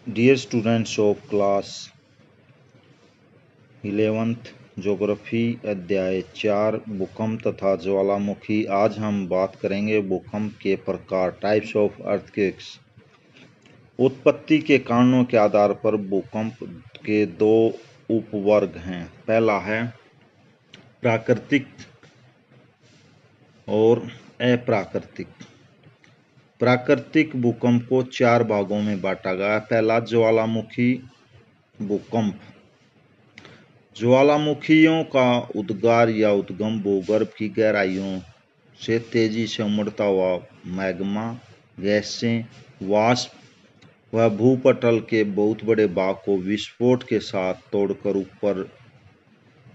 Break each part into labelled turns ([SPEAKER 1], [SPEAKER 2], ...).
[SPEAKER 1] Dear students of class 11th geography अध्याय 4 भूकंप तथा ज्वालामुखी। आज हम बात करेंगे भूकंप के प्रकार, टाइप्स ऑफ अर्थक्वेक्स। उत्पत्ति के कारणों के आधार पर भूकंप के दो उपवर्ग हैं। पहला है प्राकृतिक और अप्राकृतिक। प्राकृतिक भूकंप को चार भागों में बांटा गया। पहला ज्वालामुखी भूकंप। ज्वालामुखियों का उद्गार या उद्गम भूगर्भ की गहराइयों से तेजी से उमड़ता हुआ मैग्मा, गैसें, वाष्प व भूपटल के बहुत बड़े भाग को विस्फोट के साथ तोड़कर ऊपर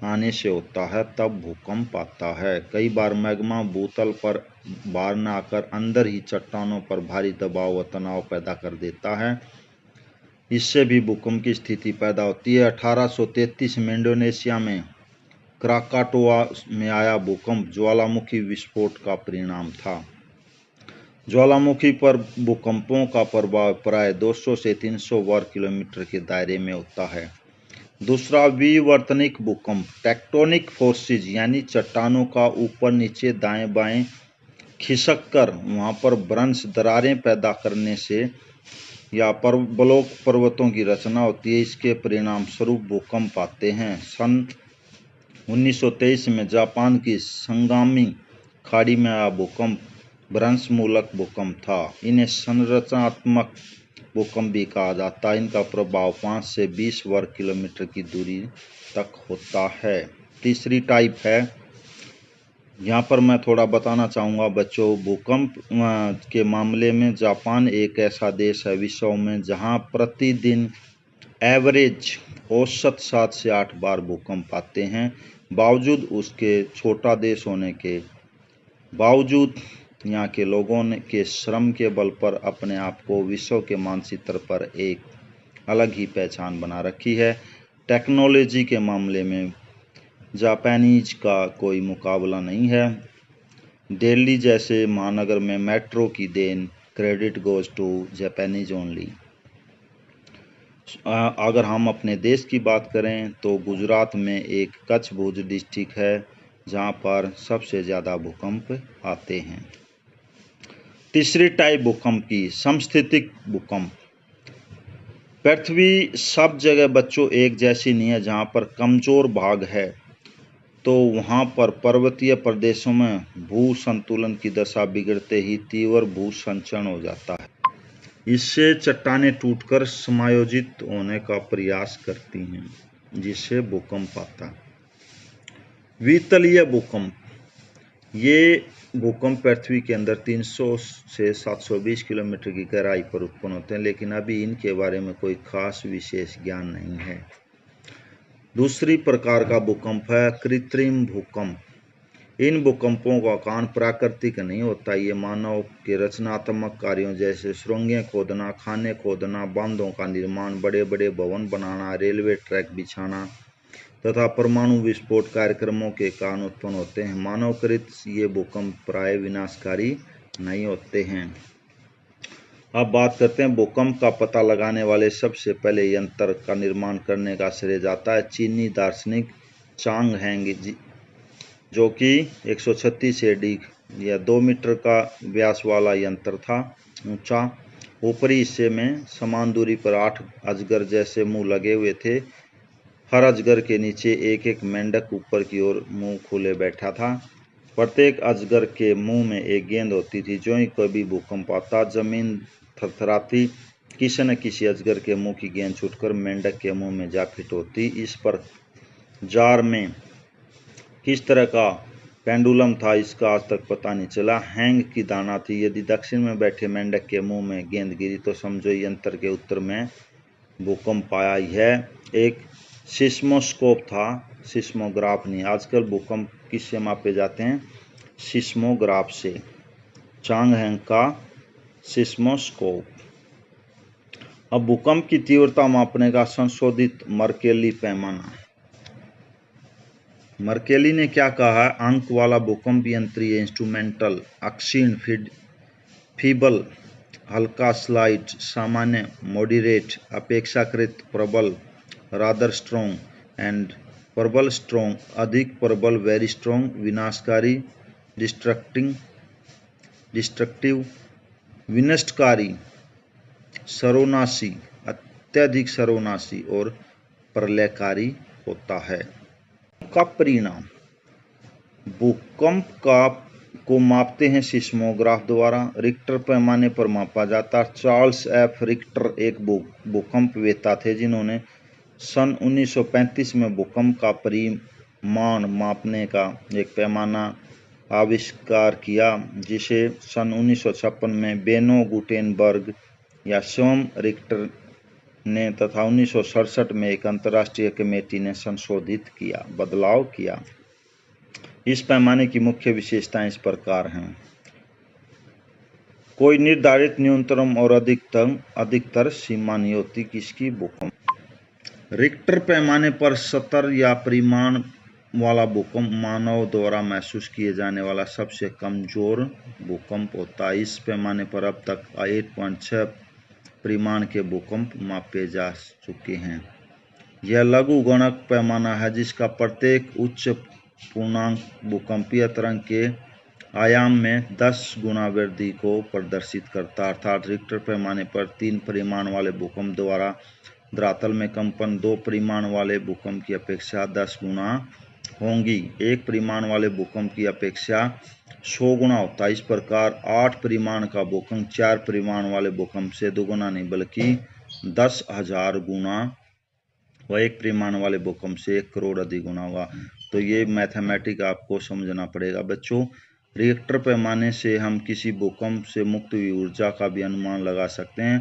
[SPEAKER 1] आने से होता है, तब भूकंप आता है। कई बार मैग्मा भूतल पर बाहर न आकर अंदर ही चट्टानों पर भारी दबाव व तनाव पैदा कर देता है। इससे भी भूकंप की स्थिति पैदा होती है। 1833 में इंडोनेशिया में क्राकाटोआ में आया भूकंप ज्वालामुखी विस्फोट का परिणाम था। ज्वालामुखी पर भूकंपों का प्रभाव प्राय 200 से 300 वर्ग किलोमीटर के दायरे में होता है। दूसरा विवर्तनिक भूकंप। टेक्टोनिक फोर्सेज यानी चट्टानों का ऊपर नीचे दाएं बाएं खिसककर वहां पर भ्रंश दरारें पैदा करने से या ब्लॉक पर्वतों की रचना होती है। इसके परिणाम स्वरूप भूकंप आते हैं। सन 1923 में जापान की संगामी खाड़ी में आया भूकंप भ्रंशमूलक भूकंप था। इन्हें संरचनात्मक भूकंप भी कहा जाता है। इनका प्रभाव 5 से 20 वर्ग किलोमीटर की दूरी तक होता है। तीसरी टाइप है, यहाँ पर मैं थोड़ा बताना चाहूँगा बच्चों, भूकंप के मामले में जापान एक ऐसा देश है विश्व में जहाँ प्रतिदिन एवरेज औसत 7 से 8 बार भूकंप आते हैं। बावजूद उसके छोटा देश होने के बावजूद यहाँ के लोगों ने के श्रम के बल पर अपने आप को विश्व के मानचित्र पर एक अलग ही पहचान बना रखी है। टेक्नोलॉजी के मामले में जापानीज का कोई मुकाबला नहीं है। दिल्ली जैसे महानगर में मेट्रो की देन credit goes to Japanese only. अगर हम अपने देश की बात करें तो गुजरात में एक कच्छ भुज डिस्ट्रिक्ट है जहां पर सबसे ज़्यादा भूकंप आते हैं। तीसरी टाइप भूकंप की, समस्थितिक भूकंप। पृथ्वी सब जगह बच्चों एक जैसी नहीं है। जहां पर कमजोर भाग है तो वहां पर पर्वतीय प्रदेशों में भू संतुलन की दशा बिगड़ते ही तीव्र भू संचरण हो जाता है। इससे चट्टानें टूटकर समायोजित होने का प्रयास करती हैं, जिससे भूकंप आता है। वितलीय भूकंप। ये भूकंप पृथ्वी के अंदर 300 से 720 किलोमीटर की गहराई पर उत्पन्न होते हैं, लेकिन अभी इनके बारे में कोई खास विशेष ज्ञान नहीं है। दूसरी प्रकार का भूकंप है कृत्रिम भूकंप। इन भूकंपों का कारण प्राकृतिक नहीं होता। ये मानव के रचनात्मक कार्यों जैसे सुरंगें खोदना, खाने खोदना, बांधों का निर्माण, बड़े बड़े भवन बनाना, रेलवे ट्रैक बिछाना तथा परमाणु विस्फोट कार्यक्रमों के कारण उत्पन्न होते हैं। मानवकृत ये भूकंप प्राय विनाशकारी नहीं होते हैं। अब बात करते हैं भूकंप का पता लगाने वाले सबसे पहले यंत्र का निर्माण करने का श्रेय जाता है चीनी दार्शनिक चांग हेंग, जो कि 136 एडी या 2 मीटर का व्यास वाला यंत्र था। ऊंचा, ऊपरी हिस्से में समान दूरी पर 8 अजगर जैसे मुंह लगे हुए थे। हर अजगर के नीचे एक एक मेंढक ऊपर की ओर मुंह खोले बैठा था। प्रत्येक अजगर के मुंह में एक गेंद होती थी। जो ही कभी भूकंप आता, जमीन थरथराती, किसी न किसी अजगर के मुंह की गेंद छूटकर मेंढक के मुंह में जा फिट होती। इस पर जार में किस तरह का पेंडुलम था इसका आज तक पता नहीं चला। हैंग की दाना थी। यदि दक्षिण में बैठे मेंढक के मुंह में गेंद गिरी तो समझो यंत्र के उत्तर में भूकंप आया। यह एक सिस्मोस्कोप था, सिस्मोग्राफ नहीं। आजकल भूकंप किससे मापे जाते हैं? सिस्मोग्राफ से। चांग हेंग का सिस्मोस्कोप। अब भूकंप की तीव्रता मापने का संशोधित मर्केली पैमाना। मर्केली ने क्या कहा है? अंक वाला भूकंप यंत्रीय इंस्ट्रूमेंटल अक्षीण फीबल हल्का स्लाइड, सामान्य मॉडरेट, अपेक्षाकृत प्रबल रादर स्ट्रॉन्ग एंड प्रबल स्ट्रॉन्ग, अधिक प्रबल वेरी स्ट्रॉन्ग, विनाशकारी डिस्ट्रक्टिव, विनष्टकारी सर्वनाशी, अत्यधिक सर्वनाशी और प्रलयकारी होता है। का परिणाम, भूकंप को मापते हैं सिस्मोग्राफ द्वारा, रिक्टर पैमाने पर मापा जाता। चार्ल्स एफ रिक्टर एक भूकंप वेत्ता थे जिन्होंने सन 1935 में भूकंप का परिमाण मापने का एक पैमाना आविष्कार किया, जिसे सन 1956 में बेनो गुटेनबर्ग या स्वयं रिक्टर ने तथा 1967 में एक अंतर्राष्ट्रीय कमेटी ने संशोधित किया, बदलाव किया। इस पैमाने की मुख्य विशेषताएं इस प्रकार हैं। कोई निर्धारित न्यूनतम और अधिकतर सीमा नहीं होती किसकी, भूकंप। रिक्टर पैमाने पर स्तर या परिमाण वाला भूकंप मानव द्वारा महसूस किए जाने वाला सबसे कमजोर भूकंप होता है। इस पैमाने पर अब तक 8.6 परिमाण के भूकंप मापे जा चुके हैं। यह लघु गुणक पैमाना है जिसका प्रत्येक उच्च पूर्णांक भूकंपीय तरंग के आयाम में 10 गुना वृद्धि को प्रदर्शित करता है। अर्थात रिक्टर पैमाने पर 3 परिमाण वाले भूकंप द्वारा धरातल में कंपन 2 परिमाण वाले भूकंप की अपेक्षा 10 गुना होंगी। 1 परिमाण वाले भूकंप की अपेक्षा 100 गुना होता है। इस प्रकार 8 परिमाण का भूकंप 4 परिमाण वाले भूकंप से दोगुना नहीं बल्कि 10,000 गुना व 1 परिमाण वाले भूकंप से 1 करोड़ अधिक गुना होगा। तो ये मैथमेटिक आपको समझना पड़ेगा बच्चों। रिक्टर पैमाने से हम किसी भूकंप से मुक्त हुई ऊर्जा का भी अनुमान लगा सकते हैं।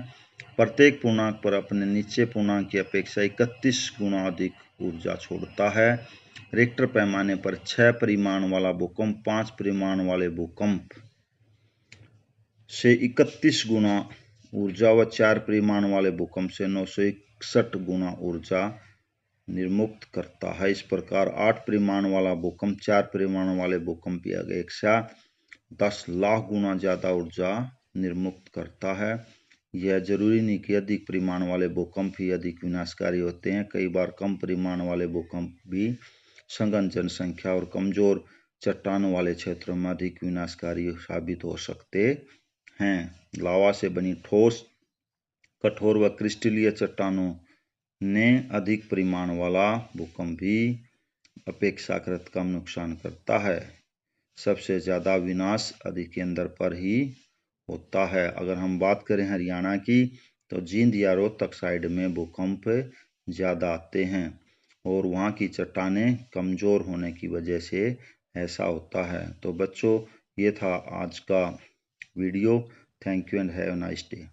[SPEAKER 1] प्रत्येक पूर्णांक पर अपने निश्चय पूर्णांक की अपेक्षा 31 गुना अधिक ऊर्जा छोड़ता है। रिक्टर पैमाने पर 6 परिमाण वाला भूकंप 5 परिमाण वाले भूकंप से 31 गुना ऊर्जा व 4 परिमाण वाले भूकंप से 961 गुना ऊर्जा निर्मुक्त करता है। इस प्रकार 8 परिमाण वाला भूकंप 4 परिमाण वाले भूकंप की अपेक्षा 10 लाख गुना ज्यादा ऊर्जा निर्मुक्त करता है। यह जरूरी नहीं कि अधिक परिमाण वाले भूकंप ही अधिक विनाशकारी होते हैं। कई बार कम परिमाण वाले भूकंप भी सघन जनसंख्या और कमजोर चट्टानों वाले क्षेत्रों में अधिक विनाशकारी साबित हो सकते हैं। लावा से बनी ठोस, कठोर व क्रिस्टलीय चट्टानों ने अधिक परिमाण वाला भूकंप भी अपेक्षाकृत कम नुकसान करता है। सबसे ज्यादा विनाश अधिक केंद्र पर ही होता है। अगर हम बात करें हरियाणा की तो जींद या रोहतक साइड में भूकंप ज्यादा आते हैं और वहाँ की चट्टानें कमजोर होने की वजह से ऐसा होता है। तो बच्चों, ये था आज का video. Thank you and have a nice day.